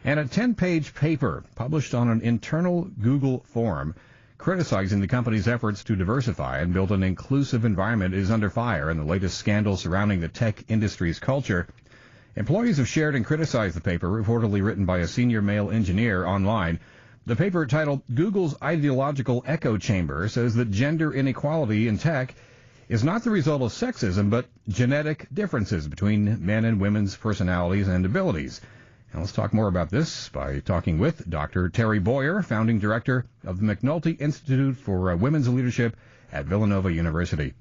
And a 10-page paper published on an internal Google forum criticizing the company's efforts to diversify and build an inclusive environment is under fire in the latest scandal surrounding the tech industry's culture. Employees have shared and criticized the paper, reportedly written by a senior male engineer online. The paper, titled Google's Ideological Echo Chamber, says that gender inequality in tech is not the result of sexism, but genetic differences between men and women's personalities and abilities. Now let's talk more about this by talking with Dr. Teresa Boyer, founding director of the McNulty Institute for Women's Leadership at Villanova University.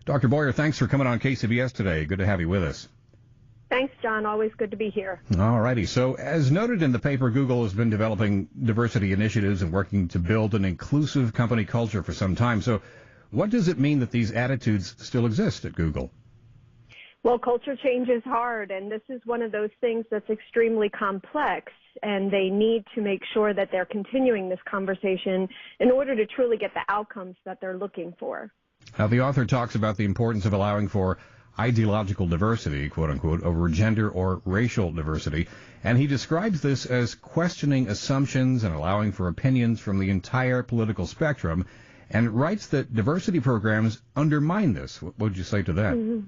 Dr. Boyer, thanks for coming on KCBS today. Good to have you with us. Thanks, John. Always good to be here. All righty. So, as noted in the paper, Google has been developing diversity initiatives and working to build an inclusive company culture for some time. So, what does it mean that these attitudes still exist at Google? Well, culture change is hard, and this is one of those things that's extremely complex, and they need to make sure that they're continuing this conversation in order to truly get the outcomes that they're looking for. Now, the author talks about the importance of allowing for ideological diversity, quote unquote, over gender or racial diversity, and he describes this as questioning assumptions and allowing for opinions from the entire political spectrum, and writes that diversity programs undermine this. What would you say to that? Mm-hmm.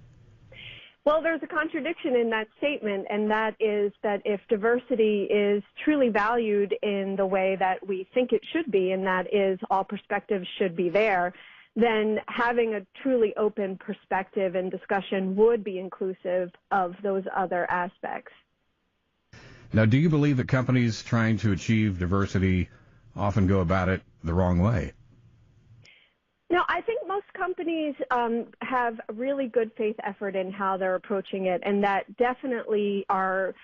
Well, there's a contradiction in that statement, and that is that if diversity is truly valued in the way that we think it should be, and that is all perspectives should be there, then having a truly open perspective and discussion would be inclusive of those other aspects. Now, do you believe that companies trying to achieve diversity often go about it the wrong way? No, I think most companies have a really good faith effort in how they're approaching it, and that definitely are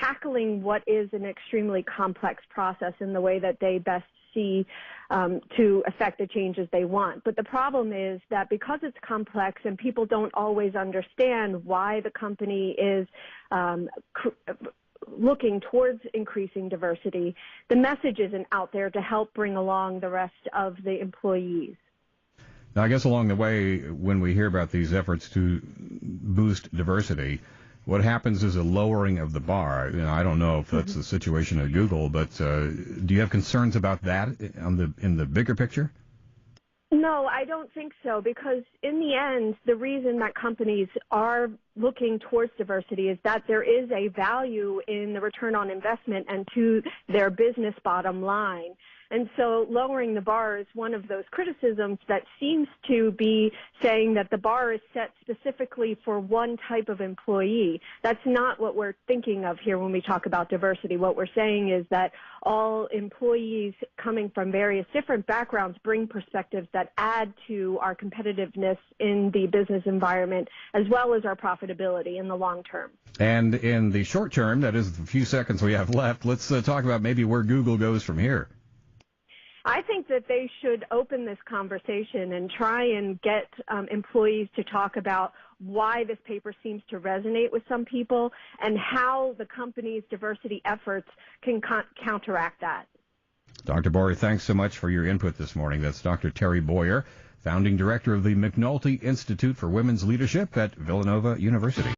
tackling what is an extremely complex process in the way that they best see to affect the changes they want. But the problem is that because it's complex and people don't always understand why the company is looking towards increasing diversity, the message isn't out there to help bring along the rest of the employees. Now, I guess along the way, when we hear about these efforts to boost diversity, what happens is a lowering of the bar. You know, I don't know if that's the situation at Google, but do you have concerns about that in the bigger picture? No, I don't think so, because in the end, the reason that companies are looking towards diversity is that there is a value in the return on investment and to their business bottom line. And so lowering the bar is one of those criticisms that seems to be saying that the bar is set specifically for one type of employee. That's not what we're thinking of here when we talk about diversity. What we're saying is that all employees coming from various different backgrounds bring perspectives that add to our competitiveness in the business environment as well as our profitability in the long term. And in the short term, that is the few seconds we have left, let's talk about maybe where Google goes from here. I think that they should open this conversation and try and get employees to talk about why this paper seems to resonate with some people and how the company's diversity efforts can counteract that. Dr. Boyer, thanks so much for your input this morning. That's Dr. Teresa Boyer, founding director of the McNulty Institute for Women's Leadership at Villanova University.